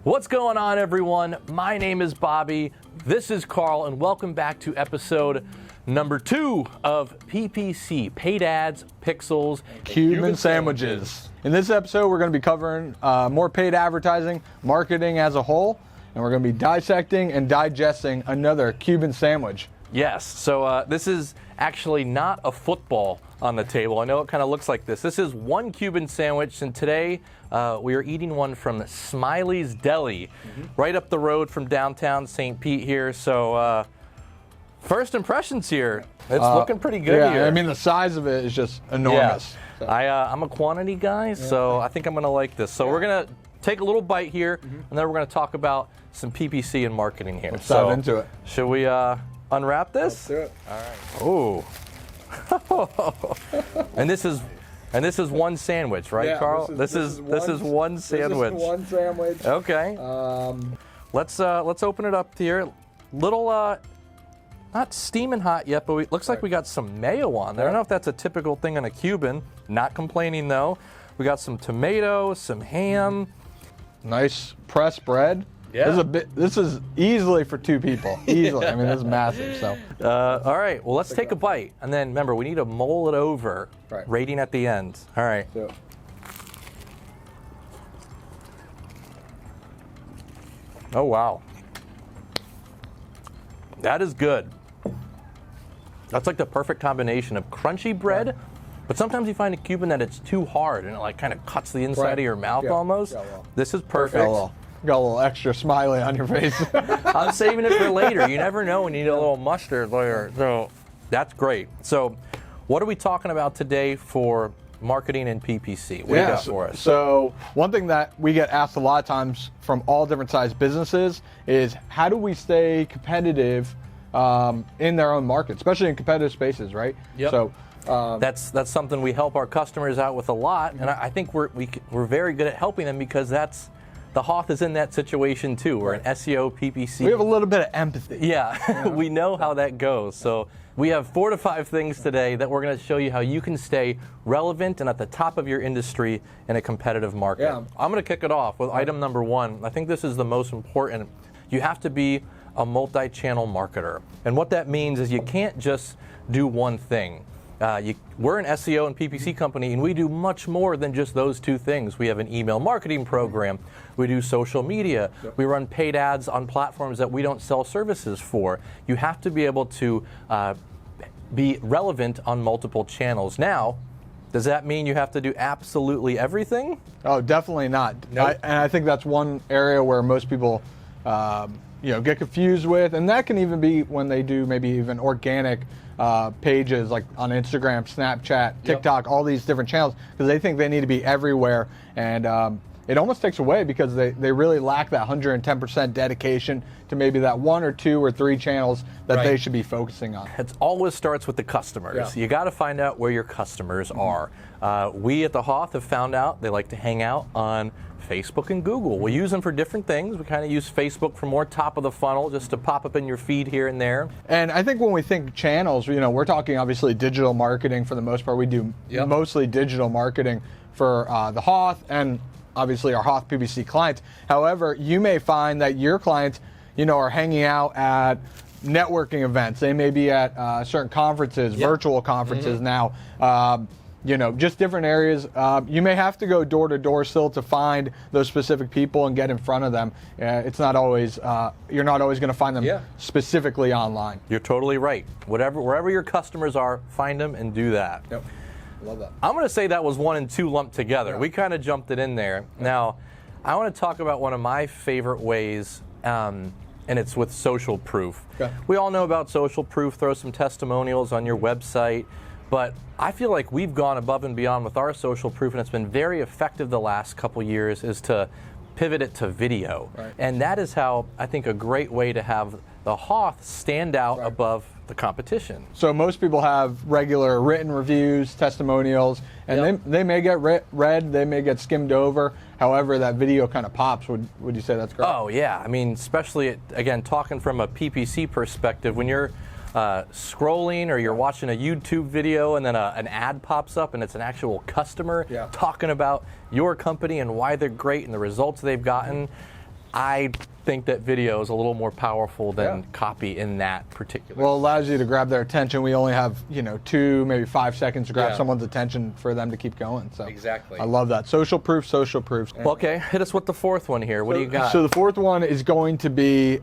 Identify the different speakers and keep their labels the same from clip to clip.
Speaker 1: What's going on, everyone? My name is Bobby. This is Karl, and welcome back to episode number 2 of PPC, Paid Ads, Pixels,
Speaker 2: Cuban Sandwiches. In this episode, we're going to be covering more paid advertising, marketing as a whole, and we're going to be dissecting and digesting another Cuban sandwich.
Speaker 1: Yes, so this is actually not a football on the table. I know it kind of looks like this. This is one Cuban sandwich, and today we are eating one from Smiley's Deli, right up the road from downtown St. Pete here. So first impressions here. It's looking pretty good here.
Speaker 2: I mean, the size of it is just enormous.
Speaker 1: Yeah. So. I'm a quantity guy, so I think I'm going to like this. So we're going to take a little bite here, and then we're going to talk about some PPC and marketing here.
Speaker 2: Let's dive into it.
Speaker 1: Should we unwrap this?
Speaker 2: Let's do it.
Speaker 1: All right. Ooh. and this is one sandwich, right,
Speaker 2: yeah,
Speaker 1: Karl? This is one sandwich.
Speaker 2: This is one sandwich.
Speaker 1: Okay. Let's open it up here. Little not steaming hot yet, but looks like we got some mayo on there. I don't know if that's a typical thing on a Cuban. Not complaining though. We got some tomato, some ham.
Speaker 2: Nice pressed bread.
Speaker 1: Yeah.
Speaker 2: This is easily for 2 people. Easily. I mean, this is massive. So.
Speaker 1: All right. Well, let's take a bite, and then remember we need to mull it over.
Speaker 2: Right.
Speaker 1: Rating at the end. All right.
Speaker 2: Yeah.
Speaker 1: Oh wow. That is good. That's like the perfect combination of crunchy bread, but sometimes you find a Cuban that it's too hard and it like kind of cuts the inside of your mouth almost. Yeah, well. This is perfect.
Speaker 2: Got a little extra smiley on your face.
Speaker 1: I'm saving it for later. You never know when you need a little mustard later. So that's great. So what are we talking about today for marketing and PPC? What do you got for us?
Speaker 2: So one thing that we get asked a lot of times from all different size businesses is how do we stay competitive in their own market, especially in competitive spaces, right?
Speaker 1: Yep.
Speaker 2: So
Speaker 1: that's something we help our customers out with a lot, and I think we're very good at helping them because the HOTH is in that situation too. We're an SEO, PPC.
Speaker 2: We have a little bit of empathy.
Speaker 1: Yeah, we know how that goes. So we have 4 to 5 things today that we're going to show you how you can stay relevant and at the top of your industry in a competitive market.
Speaker 2: Yeah.
Speaker 1: I'm going to kick it off with item number 1. I think this is the most important. You have to be a multi-channel marketer. And what that means is you can't just do one thing. We're an SEO and PPC company, and we do much more than just those 2 things. We have an email marketing program. We do social media. We run paid ads on platforms that we don't sell services for. You have to be able to be relevant on multiple channels. Now, does that mean you have to do absolutely everything?
Speaker 2: Oh, definitely not.
Speaker 1: Nope.
Speaker 2: And I think that's one area where most people get confused with, and that can even be when they do maybe even organic pages like on Instagram, Snapchat, TikTok, all these different channels, because they think they need to be everywhere, and it almost takes away because they really lack that 110% dedication to maybe that 1 or 2 or 3 channels that they should be focusing on.
Speaker 1: It always starts with the customers.
Speaker 2: Yeah.
Speaker 1: You got to find out where your customers are. We at the HOTH have found out they like to hang out on Facebook and Google. We use them for different things. We kind of use Facebook for more top of the funnel, just to pop up in your feed here and there.
Speaker 2: And I think when we think channels, we're talking obviously digital marketing for the most part. We do mostly digital marketing for the HOTH and obviously our HOTH PPC clients. However, you may find that your clients, are hanging out at networking events. They may be at certain conferences, virtual conferences now. Just different areas. You may have to go door to door still to find those specific people and get in front of them. It's not always, you're not always going to find them specifically online.
Speaker 1: You're totally right. Wherever your customers are, find them and do that.
Speaker 2: Yep. Love that.
Speaker 1: I'm going to say that was 1 and 2 lumped together. Yeah. We kind of jumped it in there. Yeah. Now, I want to talk about one of my favorite ways, and it's with social proof. Okay. We all know about social proof. Throw some testimonials on your website. But I feel like we've gone above and beyond with our social proof, and it's been very effective the last couple years, is to pivot it to video. Right. And that is how I think a great way to have the HOTH stand out above the competition.
Speaker 2: So most people have regular written reviews, testimonials, and they may get read, they may get skimmed over. However, that video kind of pops. Would you say that's correct?
Speaker 1: Oh yeah, I mean, especially again talking from a PPC perspective, when you're scrolling or you're watching a YouTube video and then an ad pops up and it's an actual customer talking about your company and why they're great and the results they've gotten. I think that video is a little more powerful than copy in that particular.
Speaker 2: Well, it allows you to grab their attention. We only have 2, maybe 5 seconds to grab someone's attention for them to keep going. So
Speaker 1: exactly.
Speaker 2: I love that. Social proof, social proof.
Speaker 1: Well, okay, hit us with the fourth one here. What do you got?
Speaker 2: So the fourth one is going to be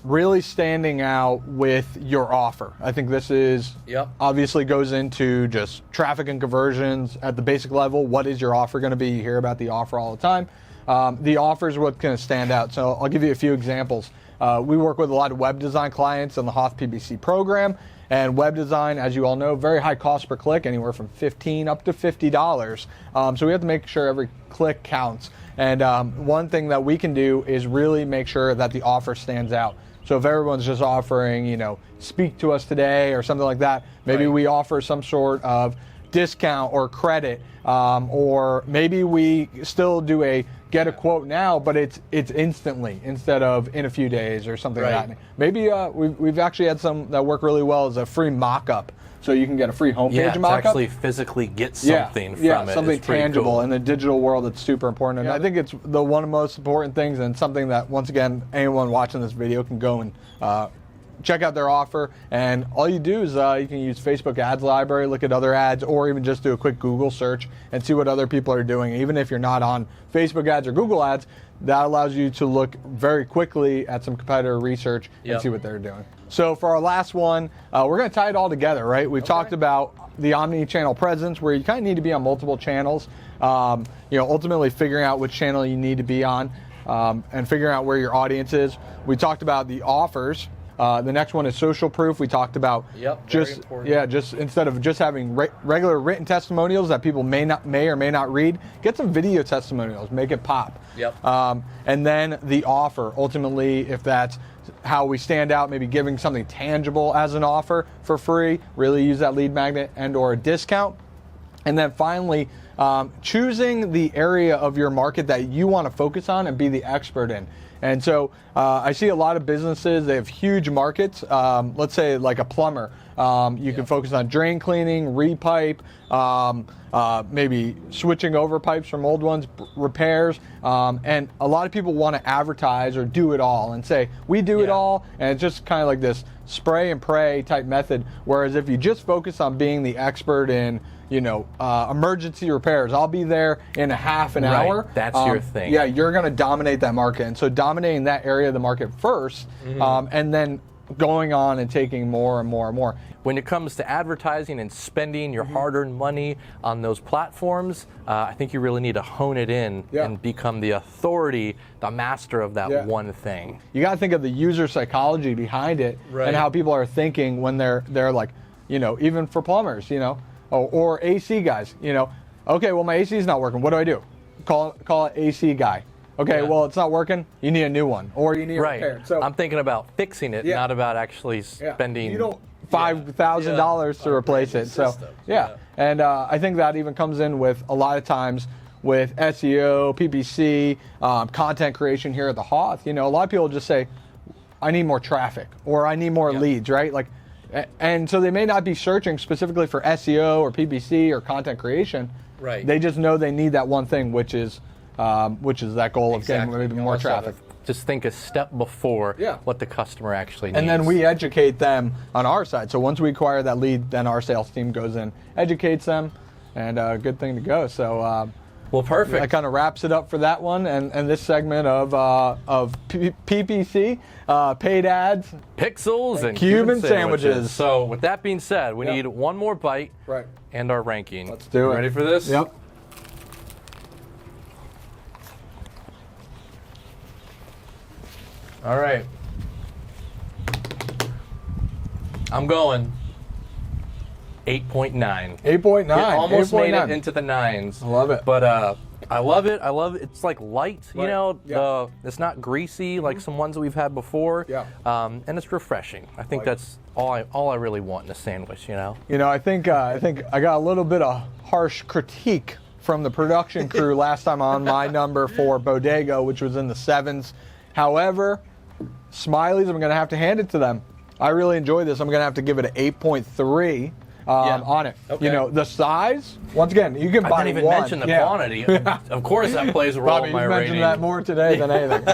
Speaker 2: really standing out with your offer. I think this is obviously goes into just traffic and conversions at the basic level. What is your offer going to be? You hear about the offer all the time. The offer is what's going to stand out. So I'll give you a few examples. We work with a lot of web design clients in the HOTH PPC program. And web design, as you all know, very high cost per click, anywhere from $15 up to $50. So we have to make sure every click counts. And one thing that we can do is really make sure that the offer stands out. So if everyone's just offering, speak to us today or something like that, maybe we offer some sort of discount or credit, or maybe we still do a get a quote now, but it's instantly instead of in a few days or something like that. Maybe we've actually had some that work really well as a free mock-up, so you can get a free homepage mock-up.
Speaker 1: To actually physically get something from it.
Speaker 2: Something tangible.
Speaker 1: Cool.
Speaker 2: In the digital world, it's super important. And I think it's one of the most important things, and something that, once again, anyone watching this video can go and check out their offer, and all you do is you can use Facebook Ads Library, look at other ads, or even just do a quick Google search and see what other people are doing. Even if you're not on Facebook Ads or Google Ads, that allows you to look very quickly at some competitor research and see what they're doing. So for our last one, we're going to tie it all together, right? We've talked about the omni-channel presence, where you kind of need to be on multiple channels. Ultimately figuring out which channel you need to be on, and figuring out where your audience is. We talked about the offers. The next one is social proof. We talked about just instead of just having regular written testimonials that people may or may not read, get some video testimonials, make it pop. And then the offer. Ultimately, if that's how we stand out, maybe giving something tangible as an offer for free, really use that lead magnet and or a discount. And then finally, choosing the area of your market that you want to focus on and be the expert in. And so I see a lot of businesses, they have huge markets. Let's say like a plumber. You can focus on drain cleaning, repipe, maybe switching over pipes from old ones, repairs. And a lot of people want to advertise or do it all and say, we do it all. And it's just kind of like this spray and pray type method. Whereas if you just focus on being the expert in emergency repairs, I'll be there in a half an hour.
Speaker 1: That's your thing.
Speaker 2: Yeah, you're going to dominate that market. And so dominating that area of the market first, and then going on and taking more and more and more.
Speaker 1: When it comes to advertising and spending your hard-earned money on those platforms, I think you really need to hone it in and become the authority, the master of that one thing.
Speaker 2: You got to think of the user psychology behind it and how people are thinking when they're like, even for plumbers, or AC guys, okay, well, my AC is not working. What do I do? Call an AC guy. Okay, well, it's not working. You need a new one, or you need a repair. So
Speaker 1: I'm thinking about fixing it, not about actually spending
Speaker 2: $5,000 to replace it. So and I think that even comes in with a lot of times with SEO, PPC, content creation here at the HOTH. A lot of people just say, I need more traffic, or I need more leads, right? And so they may not be searching specifically for SEO or PPC or content creation. They just know they need that one thing, which is that goal of getting maybe more traffic.
Speaker 1: Just think a step before what the customer actually needs.
Speaker 2: And then we educate them on our side. So once we acquire that lead, then our sales team goes in, educates them, and a good thing to go. So
Speaker 1: well, perfect.
Speaker 2: That kind of wraps it up for that one and this segment of PPC, paid ads,
Speaker 1: pixels, and
Speaker 2: Cuban sandwiches.
Speaker 1: So with that being said, we need one more bite and our ranking.
Speaker 2: Let's do it.
Speaker 1: Ready for this?
Speaker 2: Yep.
Speaker 1: All right. I'm going 8.9.
Speaker 2: 8.9.
Speaker 1: It almost
Speaker 2: 8.9.
Speaker 1: made it into the 9s.
Speaker 2: I love it.
Speaker 1: But I love it. It's like light, it's not greasy like some ones that we've had before. And it's refreshing. I think that's all I really want in a sandwich,
Speaker 2: I think I got a little bit of harsh critique from the production crew last time on my number for Bodega, which was in the 7s. However, Smiley's, I'm going to have to hand it to them. I really enjoyed this. I'm going to have to give it an 8.3. on it.
Speaker 1: Okay.
Speaker 2: You know, the size, once again, you can buy
Speaker 1: I didn't even
Speaker 2: one.
Speaker 1: mention the quantity. Of course that plays a role
Speaker 2: Bobby,
Speaker 1: in my
Speaker 2: you've mentioned
Speaker 1: rating.
Speaker 2: that more today than anything.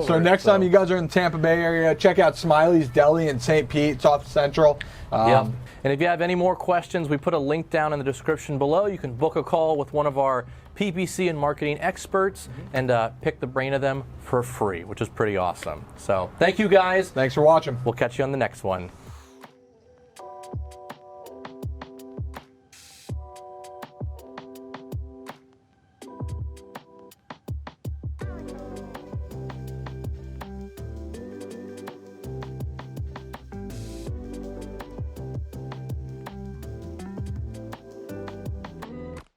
Speaker 2: So next time you guys are in the Tampa Bay area, check out Smiley's Deli in St. Pete. It's off Central.
Speaker 1: Yep. And if you have any more questions, we put a link down in the description below. You can book a call with one of our PPC and marketing experts and pick the brain of them for free, which is pretty awesome. So thank you guys.
Speaker 2: Thanks for watching.
Speaker 1: We'll catch you on the next one.